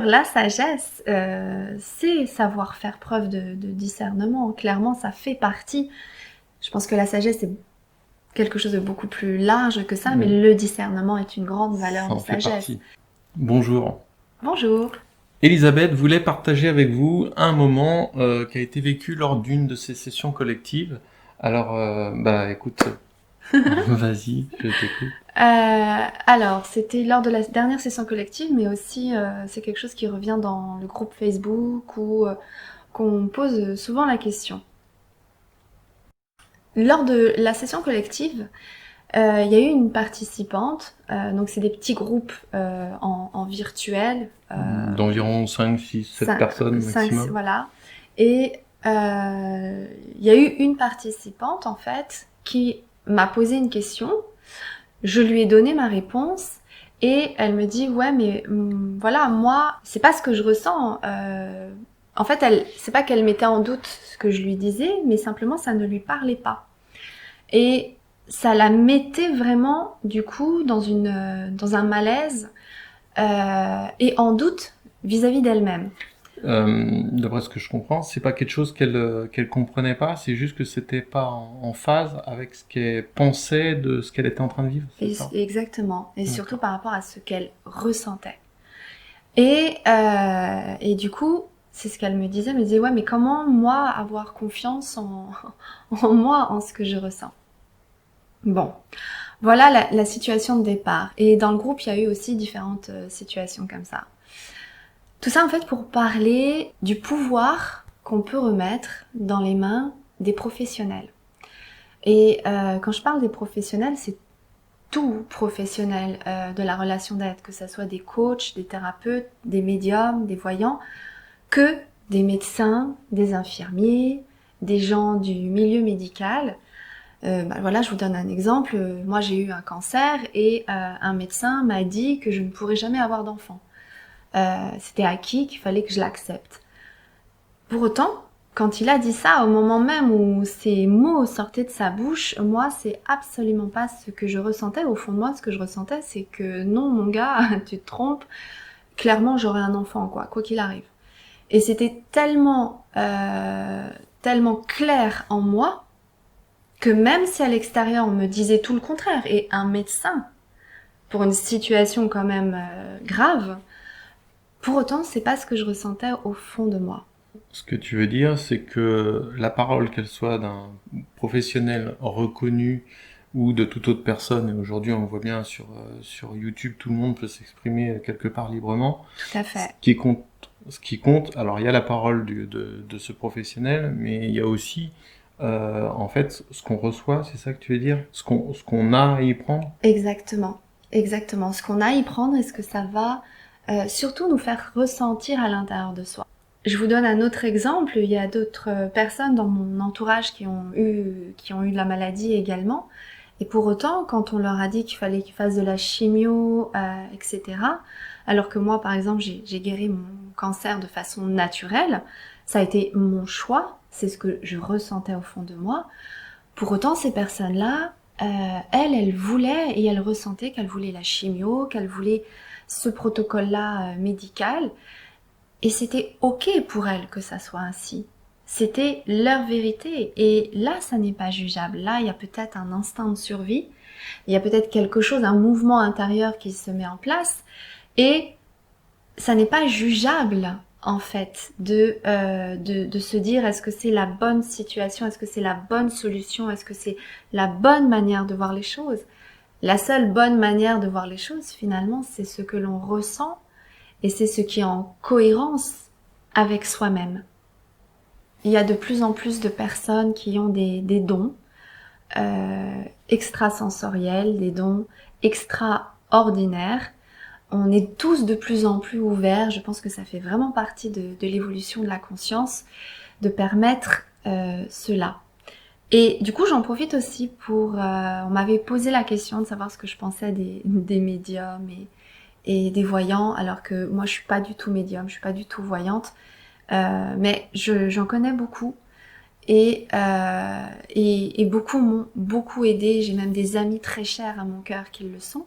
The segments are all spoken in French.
La sagesse, c'est savoir faire preuve de discernement. Clairement, ça fait partie. Je pense que la sagesse est quelque chose de beaucoup plus large que ça, mais le discernement est une grande valeur Ça de en fait sagesse. partie. Bonjour. Bonjour. Elisabeth voulait partager avec vous un moment qui a été vécu lors d'une de ces sessions collectives. Alors, écoute, vas-y, je t'écoute. Alors, c'était lors de la dernière session collective, mais aussi c'est quelque chose qui revient dans le groupe Facebook où qu'on pose souvent la question. Lors de la session collective, il y a eu une participante, donc c'est des petits groupes en virtuel, D'environ 5, 6, 7 personnes 5, maximum. voilà. Et il y a eu une participante en fait qui m'a posé une question. Je lui ai donné ma réponse et elle me dit ouais mais voilà moi c'est pas ce que je ressens. En fait c'est pas qu'elle mettait en doute ce que je lui disais, mais simplement ça ne lui parlait pas. Et ça la mettait vraiment, du coup, dans un malaise et en doute vis-à-vis d'elle-même. D'après ce que je comprends, c'est pas quelque chose qu'elle comprenait pas, c'est juste que c'était pas en phase avec ce qu'elle pensait de ce qu'elle était en train de vivre, c'est ça? Exactement. Et surtout D'accord. par rapport à ce qu'elle ressentait. Et du coup, c'est ce qu'elle me disait. Elle me disait, ouais, mais comment moi avoir confiance en moi, en ce que je ressens? Bon, voilà la situation de départ. Et dans le groupe, il y a eu aussi différentes situations comme ça. Tout ça en fait pour parler du pouvoir qu'on peut remettre dans les mains des professionnels. Et quand je parle des professionnels, c'est tout professionnel de la relation d'aide, que ce soit des coachs, des thérapeutes, des médiums, des voyants, que des médecins, des infirmiers, des gens du milieu médical. Voilà, je vous donne un exemple. Moi, j'ai eu un cancer et un médecin m'a dit que je ne pourrais jamais avoir d'enfant. C'était acquis, qu'il fallait que je l'accepte. Pour autant, quand il a dit ça, au moment même où ces mots sortaient de sa bouche, moi, c'est absolument pas ce que je ressentais. Au fond de moi, ce que je ressentais, c'est que non, mon gars, tu te trompes. Clairement, j'aurai un enfant, quoi qu'il arrive. Et c'était tellement clair en moi que même si à l'extérieur on me disait tout le contraire, et un médecin, pour une situation quand même grave, pour autant, c'est pas ce que je ressentais au fond de moi. Ce que tu veux dire, c'est que la parole, qu'elle soit d'un professionnel reconnu ou de toute autre personne, et aujourd'hui on le voit bien sur YouTube, tout le monde peut s'exprimer quelque part librement. Tout à fait. Ce qui compte, alors il y a la parole de ce professionnel, mais il y a aussi en fait ce qu'on reçoit, c'est ça que tu veux dire? Ce qu'on a à y prendre? Exactement. Exactement. Ce qu'on a à y prendre et ce que ça va surtout nous faire ressentir à l'intérieur de soi. Je vous donne un autre exemple. Il y a d'autres personnes dans mon entourage qui ont eu de la maladie également. Et pour autant, quand on leur a dit qu'il fallait qu'ils fassent de la chimio, etc., alors que moi, par exemple, j'ai guéri mon cancer de façon naturelle, ça a été mon choix, c'est ce que je ressentais au fond de moi. Pour autant, ces personnes-là, elles voulaient et elles ressentaient qu'elles voulaient la chimio, qu'elles voulaient ce protocole-là médical. Et c'était ok pour elles que ça soit ainsi. C'était leur vérité. Et là, ça n'est pas jugeable. Là, il y a peut-être un instinct de survie. Il y a peut-être quelque chose, un mouvement intérieur qui se met en place. Et ça n'est pas jugeable, en fait, de se dire est-ce que c'est la bonne situation, est-ce que c'est la bonne solution, est-ce que c'est la bonne manière de voir les choses. La seule bonne manière de voir les choses, finalement, c'est ce que l'on ressent et c'est ce qui est en cohérence avec soi-même. Il y a de plus en plus de personnes qui ont des dons extrasensoriels, des dons extraordinaires. On est tous de plus en plus ouverts. Je pense que ça fait vraiment partie de l'évolution de la conscience de permettre cela. Et du coup, j'en profite aussi pour... on m'avait posé la question de savoir ce que je pensais des médiums et des voyants, alors que moi, je suis pas du tout médium, je suis pas du tout voyante. Mais j'en connais beaucoup et beaucoup m'ont beaucoup aidé. J'ai même des amis très chers à mon cœur qui le sont,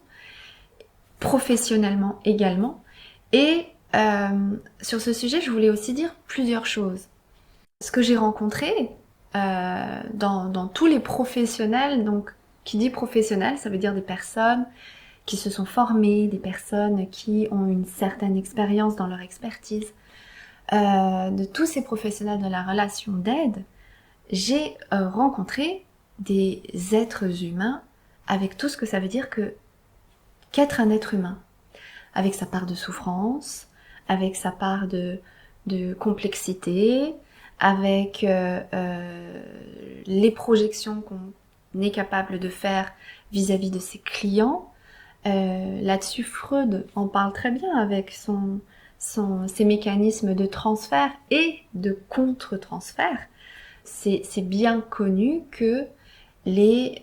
professionnellement également. Et Sur ce sujet, je voulais aussi dire plusieurs choses. Ce que j'ai rencontré dans tous les professionnels, donc qui dit professionnel, ça veut dire des personnes qui se sont formées, des personnes qui ont une certaine expérience dans leur expertise, de tous ces professionnels de la relation d'aide, j'ai rencontré des êtres humains avec tout ce que ça veut dire qu'être un être humain, avec sa part de souffrance, avec sa part de complexité, avec les projections qu'on est capable de faire vis-à-vis de ses clients. Là-dessus, Freud en parle très bien avec ses mécanismes de transfert et de contre-transfert. C'est bien connu que les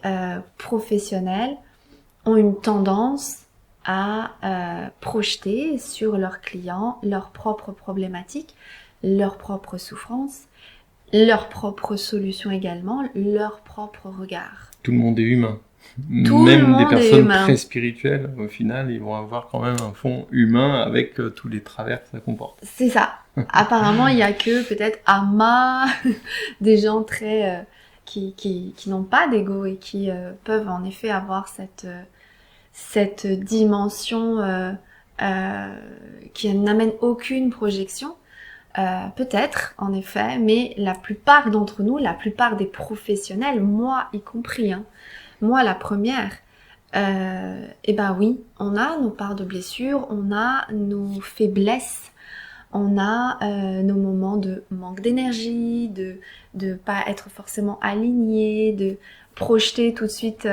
professionnels ont une tendance à projeter sur leurs clients leurs propres problématiques, leurs propres souffrances, leurs propres solutions également, leur propre regard. Tout le monde est humain. Tout le Même des monde est personnes humain. très spirituelles, au final, ils vont avoir quand même un fond humain avec tous les travers que ça comporte. C'est ça. Apparemment, il y a que peut-être amas, des gens très qui n'ont pas d'ego et qui peuvent en effet avoir cette dimension qui n'amène aucune projection. Peut-être, en effet, mais la plupart d'entre nous, la plupart des professionnels, moi y compris, hein, moi la première, et ben oui, on a nos parts de blessures, on a nos faiblesses, on a nos moments de manque d'énergie, de pas être forcément aligné, de projeter tout de suite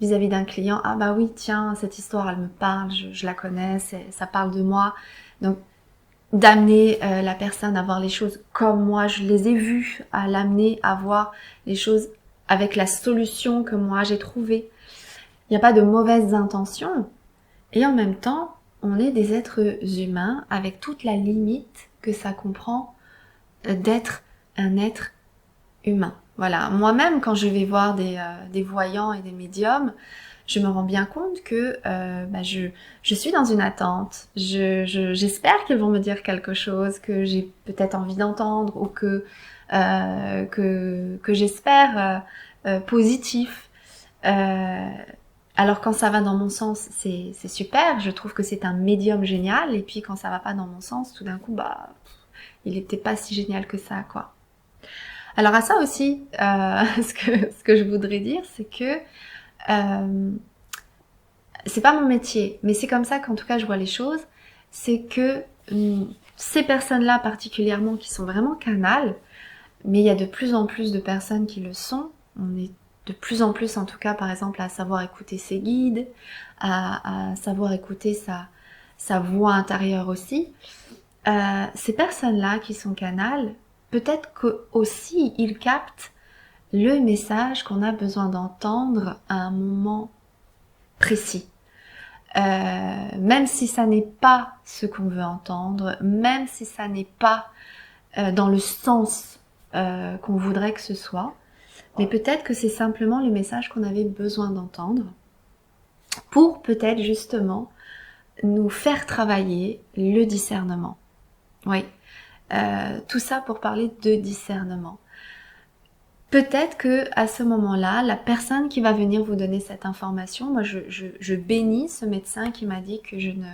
vis-à-vis d'un client, ah bah oui, tiens, cette histoire, elle me parle, je la connais, ça parle de moi. Donc, d'amener la personne à voir les choses comme moi je les ai vues, à l'amener à voir les choses avec la solution que moi j'ai trouvée. Il n'y a pas de mauvaises intentions. Et en même temps, on est des êtres humains avec toute la limite que ça comprend d'être un être humain. Voilà, moi-même quand je vais voir des voyants et des médiums, je me rends bien compte que je suis dans une attente. J'espère qu'ils vont me dire quelque chose que j'ai peut-être envie d'entendre ou que j'espère positif. Alors quand ça va dans mon sens, c'est super. Je trouve que c'est un médium génial. Et puis quand ça va pas dans mon sens, tout d'un coup, bah, il était pas si génial que ça, quoi. Alors à ça aussi, ce que je voudrais dire, c'est que c'est pas mon métier, mais c'est comme ça qu'en tout cas je vois les choses, c'est que ces personnes-là particulièrement qui sont vraiment canales, mais il y a de plus en plus de personnes qui le sont, on est de plus en plus en tout cas par exemple à savoir écouter ses guides, à savoir écouter sa voix intérieure aussi, ces personnes-là qui sont canales, peut-être qu'aussi ils captent le message qu'on a besoin d'entendre à un moment précis. Même si ça n'est pas ce qu'on veut entendre, même si ça n'est pas dans le sens qu'on voudrait que ce soit, mais peut-être que c'est simplement le message qu'on avait besoin d'entendre pour peut-être justement nous faire travailler le discernement. Oui, tout ça pour parler de discernement. Peut-être que à ce moment-là, la personne qui va venir vous donner cette information, moi je bénis ce médecin qui m'a dit que je ne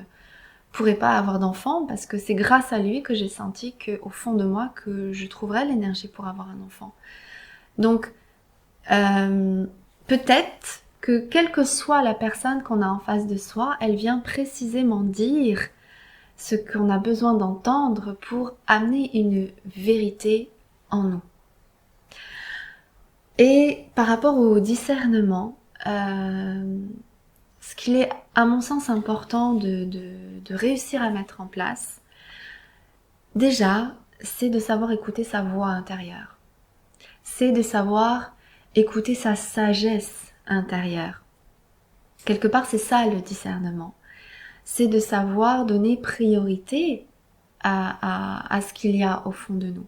pourrais pas avoir d'enfant parce que c'est grâce à lui que j'ai senti qu'au fond de moi que je trouverais l'énergie pour avoir un enfant. Donc peut-être que quelle que soit la personne qu'on a en face de soi, elle vient précisément dire ce qu'on a besoin d'entendre pour amener une vérité en nous. Et par rapport au discernement, ce qu'il est à mon sens important de réussir à mettre en place, déjà, c'est de savoir écouter sa voix intérieure. C'est de savoir écouter sa sagesse intérieure. Quelque part, c'est ça le discernement. C'est de savoir donner priorité à ce qu'il y a au fond de nous.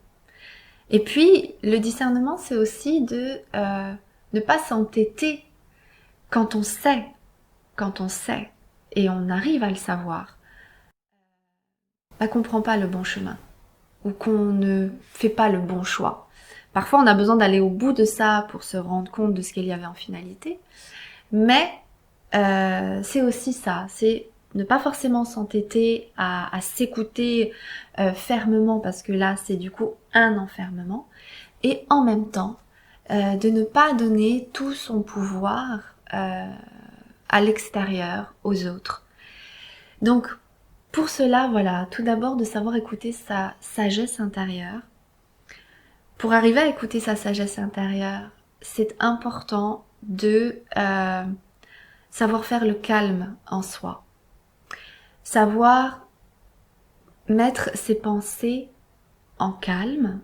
Et puis, le discernement, c'est aussi de ne pas s'entêter quand on sait, et on arrive à le savoir. qu'on prend pas le bon chemin ou qu'on ne fait pas le bon choix. Parfois, on a besoin d'aller au bout de ça pour se rendre compte de ce qu'il y avait en finalité. Mais c'est aussi ça, c'est ne pas forcément s'entêter à s'écouter fermement parce que là, c'est du coup un enfermement. Et en même temps, de ne pas donner tout son pouvoir à l'extérieur, aux autres. Donc, pour cela, voilà, tout d'abord de savoir écouter sa sagesse intérieure. Pour arriver à écouter sa sagesse intérieure, c'est important de savoir faire le calme en soi. Savoir mettre ses pensées en calme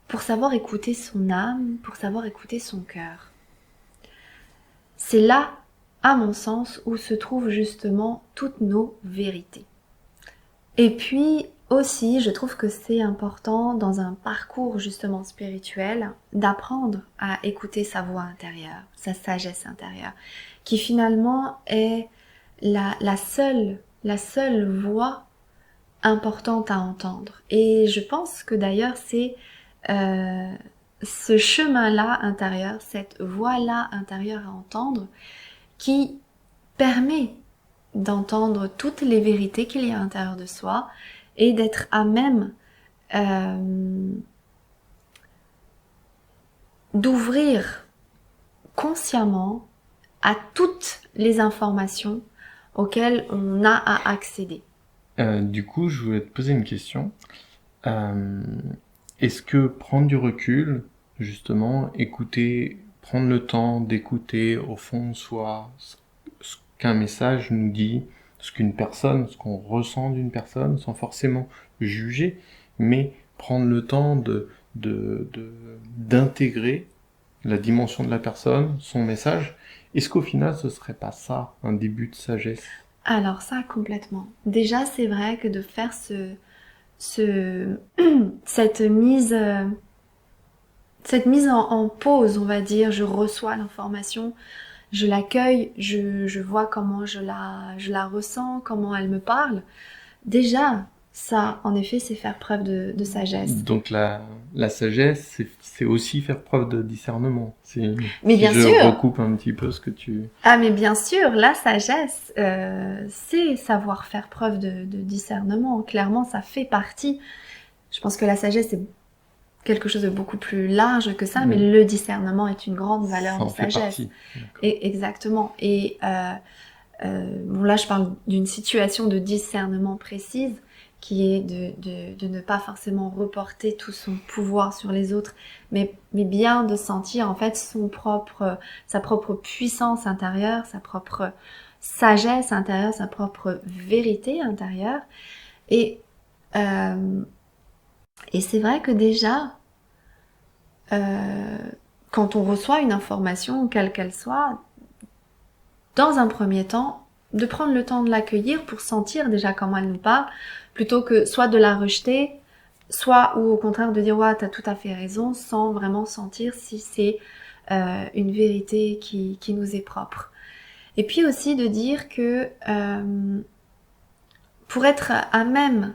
pour savoir écouter son âme, pour savoir écouter son cœur. C'est là, à mon sens, où se trouvent justement toutes nos vérités. Et puis aussi, je trouve que c'est important dans un parcours justement spirituel d'apprendre à écouter sa voix intérieure, sa sagesse intérieure, qui finalement est la seule voix importante à entendre. Et je pense que d'ailleurs c'est ce chemin-là intérieur, cette voix-là intérieure à entendre, qui permet d'entendre toutes les vérités qu'il y a à l'intérieur de soi et d'être à même d'ouvrir consciemment à toutes les informations auxquelles on a à accéder. Du coup, je voulais te poser une question. Est-ce que prendre du recul, justement, écouter, prendre le temps d'écouter au fond de soi ce qu'un message nous dit, ce qu'une personne, ce qu'on ressent d'une personne, sans forcément juger, mais prendre le temps d'intégrer la dimension de la personne, son message, est-ce qu'au final, ce serait pas ça, un début de sagesse? Alors ça, complètement. Déjà, c'est vrai que de faire cette mise en pause, on va dire, je reçois l'information, je l'accueille, je vois comment je la ressens, comment elle me parle. Déjà, ça, en effet, c'est faire preuve de sagesse. Donc la sagesse, c'est aussi faire preuve de discernement. Mais Si bien je sûr. recoupe un petit peu ce que tu... Ah, mais bien sûr, la sagesse, c'est savoir faire preuve de discernement. Clairement, ça fait partie. Je pense que la sagesse est quelque chose de beaucoup plus large que ça, mais le discernement est une grande valeur Ça de en fait sagesse. partie. Et, exactement. Et bon, là, je parle d'une situation de discernement précise qui est de ne pas forcément reporter tout son pouvoir sur les autres, mais bien de sentir en fait sa propre puissance intérieure, sa propre sagesse intérieure, sa propre vérité intérieure. Et c'est vrai que déjà, quand on reçoit une information, quelle qu'elle soit, dans un premier temps, de prendre le temps de l'accueillir pour sentir déjà comment elle nous parle, plutôt que soit de la rejeter, soit ou au contraire de dire ouais, t'as tout à fait raison, sans vraiment sentir si c'est une vérité qui nous est propre. Et puis aussi de dire que pour être à même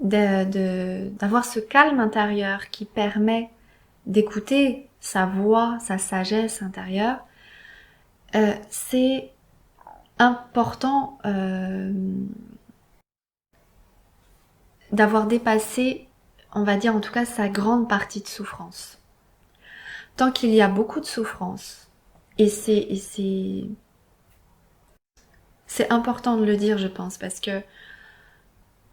d'avoir ce calme intérieur qui permet d'écouter sa voix, sa sagesse intérieure, c'est important d'avoir dépassé, on va dire en tout cas, sa grande partie de souffrance. Tant qu'il y a beaucoup de souffrance, et c'est important de le dire, je pense, parce que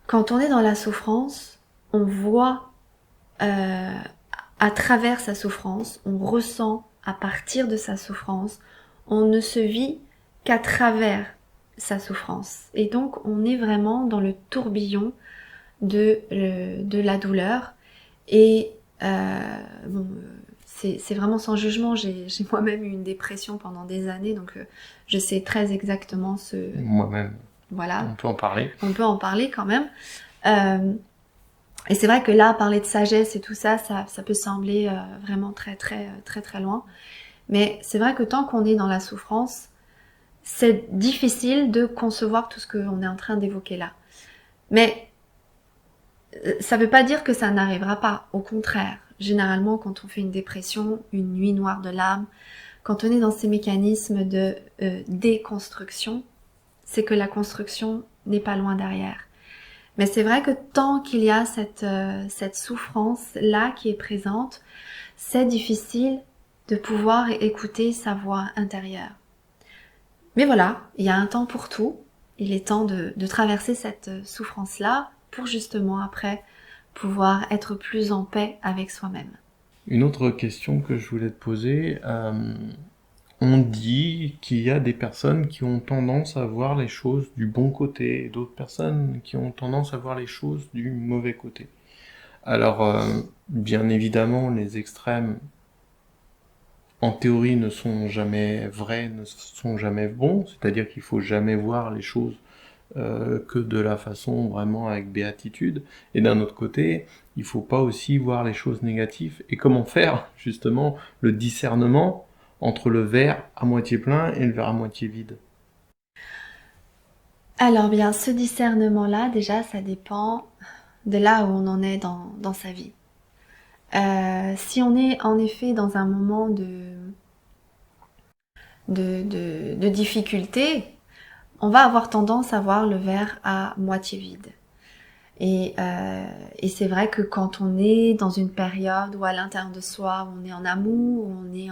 quand on est dans la souffrance, on voit à travers sa souffrance, on ressent à partir de sa souffrance, on ne se vit qu'à travers sa souffrance. Et donc on est vraiment dans le tourbillon de la douleur. Et bon, c'est vraiment sans jugement, j'ai moi-même eu une dépression pendant des années, donc je sais très exactement ce... Moi-même. Voilà. On peut en parler. On peut en parler quand même. Et c'est vrai que là, parler de sagesse et tout ça, ça peut sembler vraiment très loin. Mais c'est vrai que tant qu'on est dans la souffrance, c'est difficile de concevoir tout ce qu'on est en train d'évoquer là. Mais Ça veut pas dire que ça n'arrivera pas. Au contraire, généralement, quand on fait une dépression, une nuit noire de l'âme, quand on est dans ces mécanismes de déconstruction, c'est que la construction n'est pas loin derrière. Mais c'est vrai que tant qu'il y a cette souffrance-là qui est présente, c'est difficile de pouvoir écouter sa voix intérieure. Mais voilà, il y a un temps pour tout. Il est temps de traverser cette souffrance-là pour justement après pouvoir être plus en paix avec soi-même. Une autre question que je voulais te poser, on dit qu'il y a des personnes qui ont tendance à voir les choses du bon côté et d'autres personnes qui ont tendance à voir les choses du mauvais côté. Alors, bien évidemment, les extrêmes, en théorie, ne sont jamais vrais, ne sont jamais bons, c'est-à-dire qu'il faut jamais voir les choses que de la façon vraiment avec béatitude. Et d'un autre côté, il faut pas aussi voir les choses négatives. Et comment faire justement le discernement entre le verre à moitié plein et le verre à moitié vide? Alors bien, ce discernement-là, déjà, ça dépend de là où on en est dans sa vie. Si on est en effet dans un moment de difficulté, on va avoir tendance à voir le verre à moitié vide. Et c'est vrai que quand on est dans une période où à l'intérieur de soi, on est en amour, on est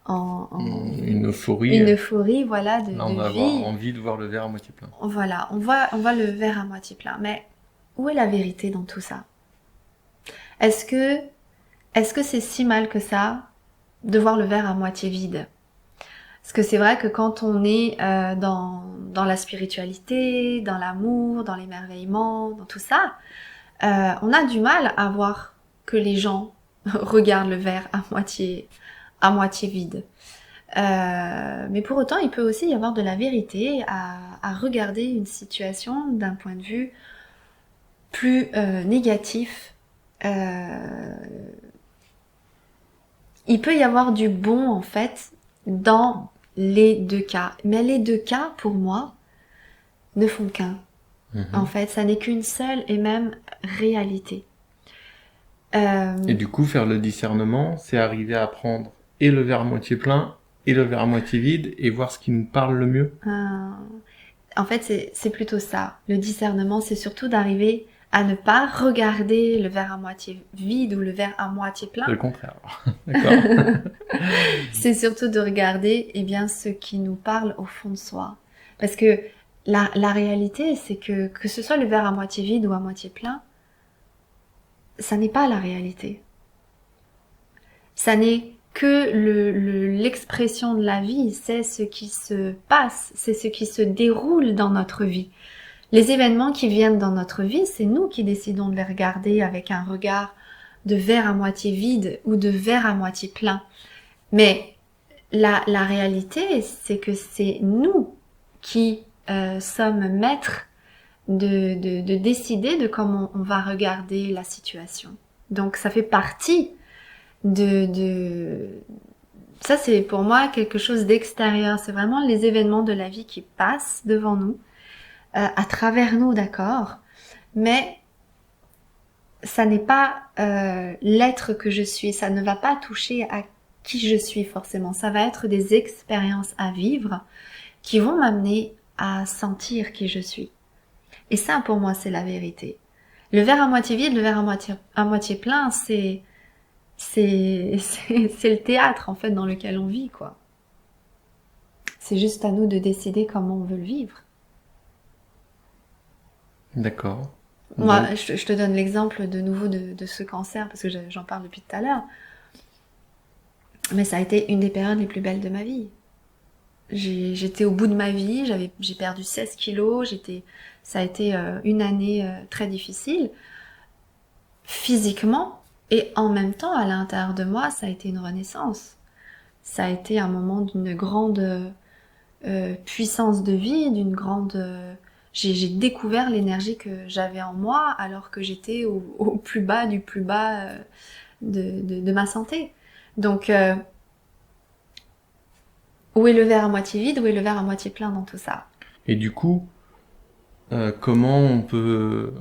Une euphorie, une euphorie, voilà, là on de va avoir vie, envie de voir le verre à moitié plein. voilà, on voit le verre à moitié plein. Mais où est la vérité dans tout ça? Est-ce que, est-ce que c'est si mal que ça de voir le verre à moitié vide? Parce que c'est vrai que quand on est dans la spiritualité, dans l'amour, dans l'émerveillement, dans tout ça, on a du mal à voir que les gens regardent le verre à moitié vide. Mais pour autant, il peut aussi y avoir de la vérité à regarder une situation d'un point de vue plus négatif. Il peut y avoir du bon en fait dans les deux cas. Mais les deux cas, pour moi, ne font qu'un. En fait, ça n'est qu'une seule et même réalité. Et du coup, faire le discernement, c'est arriver à prendre et le verre à moitié plein et le verre à moitié vide et voir ce qui nous parle le mieux. En fait, c'est plutôt ça. Le discernement, c'est surtout d'arriver à ne pas regarder le verre à moitié vide ou le verre à moitié plein. C'est le contraire. D'accord. C'est surtout de regarder eh bien, ce qui nous parle au fond de soi. Parce que la réalité, c'est que ce soit le verre à moitié vide ou à moitié plein, ça n'est pas la réalité. Ça n'est que l'expression de la vie, c'est ce qui se passe, c'est ce qui se déroule dans notre vie. Les événements qui viennent dans notre vie, c'est nous qui décidons de les regarder avec un regard de verre à moitié vide ou de verre à moitié plein. Mais la réalité, c'est que c'est nous qui sommes maîtres de décider de comment on va regarder la situation. Donc ça fait partie ça c'est pour moi quelque chose d'extérieur. C'est vraiment les événements de la vie qui passent devant nous, à travers nous, d'accord, mais ça n'est pas l'être que je suis, ça ne va pas toucher à qui je suis forcément, ça va être des expériences à vivre qui vont m'amener à sentir qui je suis. Et ça pour moi c'est la vérité. Le verre à moitié vide, le verre à moitié plein, c'est le théâtre en fait dans lequel on vit, quoi. C'est juste à nous de décider comment on veut le vivre. D'accord. Moi, je te donne l'exemple de nouveau de ce cancer, parce que j'en parle depuis tout à l'heure. Mais ça a été une des périodes les plus belles de ma vie. J'étais au bout de ma vie, j'ai perdu 16 kilos, ça a été une année très difficile, physiquement, et en même temps, à l'intérieur de moi, ça a été une renaissance. Ça a été un moment d'une grande puissance de vie, d'une grande... j'ai découvert l'énergie que j'avais en moi alors que j'étais au plus bas du plus bas de ma santé. Donc, où est le verre à moitié vide, où est le verre à moitié plein dans tout ça? Et du coup, comment on peut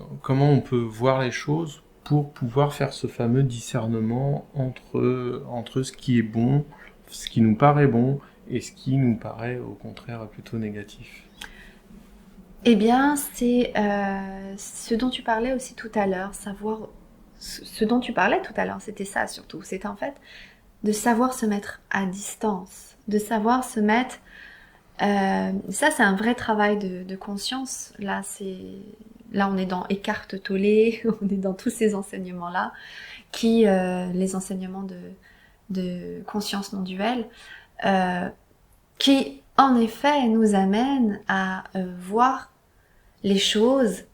voir les choses pour pouvoir faire ce fameux discernement entre ce qui est bon, ce qui nous paraît bon, et ce qui nous paraît au contraire plutôt négatif. Eh bien, c'est ce dont tu parlais aussi tout à l'heure, savoir ce dont tu parlais tout à l'heure, c'était ça surtout. C'était en fait de savoir se mettre à distance, de savoir se mettre. Ça, c'est un vrai travail de conscience. Là, on est dans Eckhart Tolle, on est dans tous ces enseignements-là, les enseignements de conscience non duelle, qui en effet nous amènent à voir les choses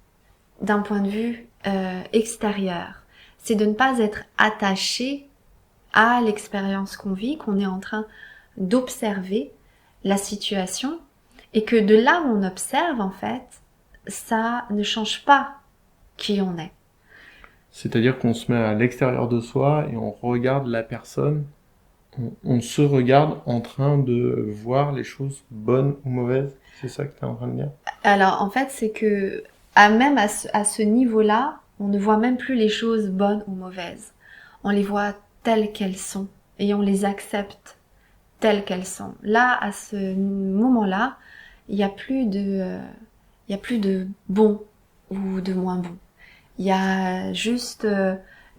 d'un point de vue extérieur. C'est de ne pas être attaché à l'expérience qu'on vit, qu'on est en train d'observer la situation, et que de là où on observe, en fait, ça ne change pas qui on est. C'est-à-dire qu'on se met à l'extérieur de soi et on regarde la personne, on se regarde en train de voir les choses bonnes ou mauvaises. C'est ça que tu es en train de dire? Alors, en fait, c'est que même à ce niveau-là, on ne voit même plus les choses bonnes ou mauvaises. On les voit telles qu'elles sont et on les accepte telles qu'elles sont. Là, à ce moment-là, il n'y a plus de bon ou de moins bon. Il y a juste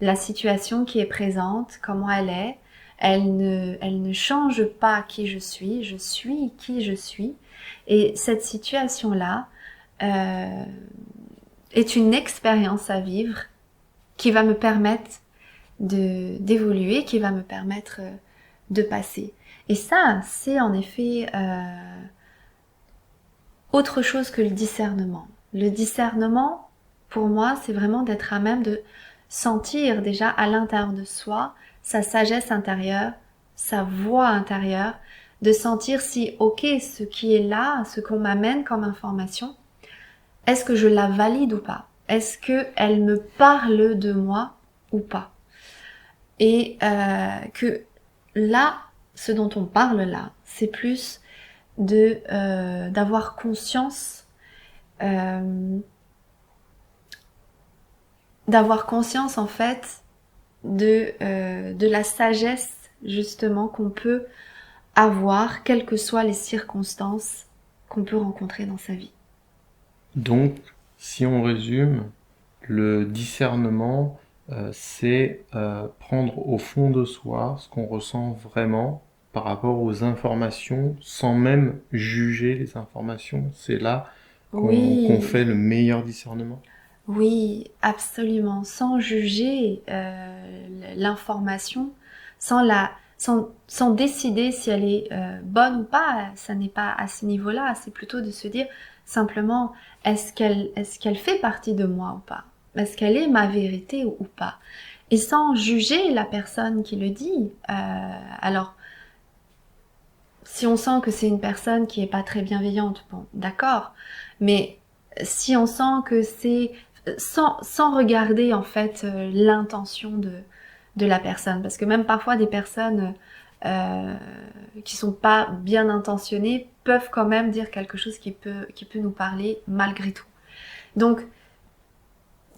la situation qui est présente, comment elle est. Elle ne change pas qui je suis qui je suis. Et cette situation-là est une expérience à vivre qui va me permettre d'évoluer, qui va me permettre de passer. Et ça, c'est en effet autre chose que le discernement. Le discernement, pour moi, c'est vraiment d'être à même de sentir déjà à l'intérieur de soi sa sagesse intérieure, sa voix intérieure, de sentir si, ok, ce qui est là, ce qu'on m'amène comme information, est-ce que je la valide ou pas? Est-ce qu'elle me parle de moi ou pas? Et que là, ce dont on parle là, c'est plus d'avoir conscience en fait de la sagesse justement qu'on peut avoir, quelles que soient les circonstances qu'on peut rencontrer dans sa vie. Donc, si on résume, le discernement, c'est prendre au fond de soi ce qu'on ressent vraiment par rapport aux informations, sans même juger les informations. C'est là qu'on fait le meilleur discernement. Oui, absolument, sans juger l'information, sans décider si elle est bonne ou pas, ça n'est pas à ce niveau-là, c'est plutôt de se dire simplement est-ce qu'elle fait partie de moi ou pas? Est-ce qu'elle est ma vérité ou pas? Et sans juger la personne qui le dit. Alors, si on sent que c'est une personne qui est pas très bienveillante, bon, d'accord, mais si on sent que c'est sans regarder en fait l'intention de la personne, parce que même parfois des personnes qui sont pas bien intentionnées peuvent quand même dire quelque chose qui peut nous parler malgré tout. Donc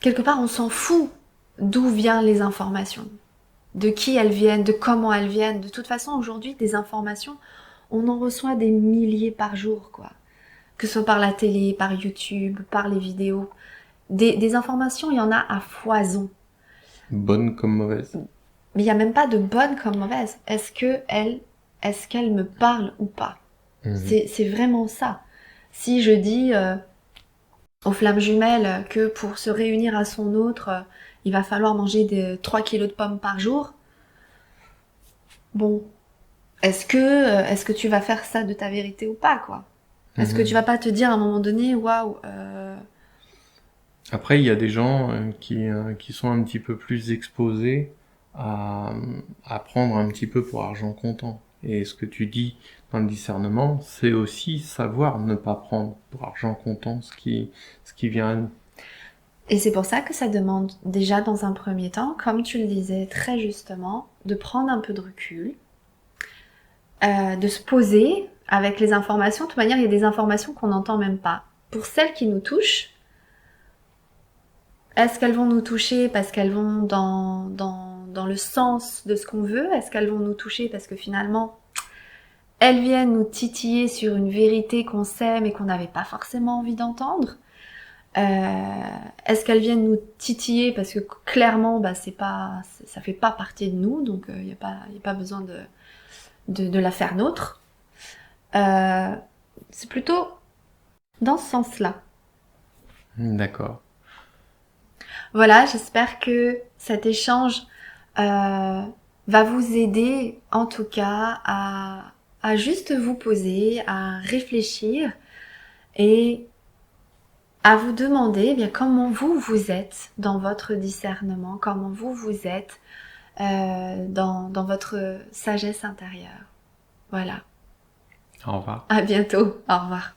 quelque part on s'en fout d'où viennent les informations, de qui elles viennent, de comment elles viennent. De toute façon aujourd'hui des informations on en reçoit des milliers par jour, quoi. Que ce soit par la télé, par YouTube, par les vidéos. Des informations, il y en a à foison. Bonnes comme mauvaises. Mais il n'y a même pas de bonnes comme mauvaises. Est-ce qu'elle me parle ou pas? C'est vraiment ça. Si je dis aux flammes jumelles que pour se réunir à son autre, il va falloir manger 3 kilos de pommes par jour, bon, est-ce que tu vas faire ça de ta vérité ou pas, quoi? Est-ce que tu vas pas te dire à un moment donné, waouh, Après, il y a des gens qui sont un petit peu plus exposés à prendre un petit peu pour argent comptant. Et ce que tu dis dans le discernement, c'est aussi savoir ne pas prendre pour argent comptant ce qui vient à nous. Et c'est pour ça que ça demande déjà dans un premier temps, comme tu le disais très justement, de prendre un peu de recul, de se poser avec les informations. De toute manière, il y a des informations qu'on n'entend même pas. pour celles qui nous touchent, est-ce qu'elles vont nous toucher parce qu'elles vont dans le sens de ce qu'on veut? Est-ce qu'elles vont nous toucher parce que finalement, elles viennent nous titiller sur une vérité qu'on sait mais qu'on n'avait pas forcément envie d'entendre? Est-ce qu'elles viennent nous titiller parce que clairement, bah, ça fait pas partie de nous, donc y a pas besoin de la faire nôtre. C'est plutôt dans ce sens-là. D'accord. Voilà, j'espère que cet échange va vous aider, en tout cas, à juste vous poser, à réfléchir et à vous demander bien comment vous êtes dans votre discernement, comment vous êtes dans votre sagesse intérieure. Voilà. Au revoir. À bientôt. Au revoir.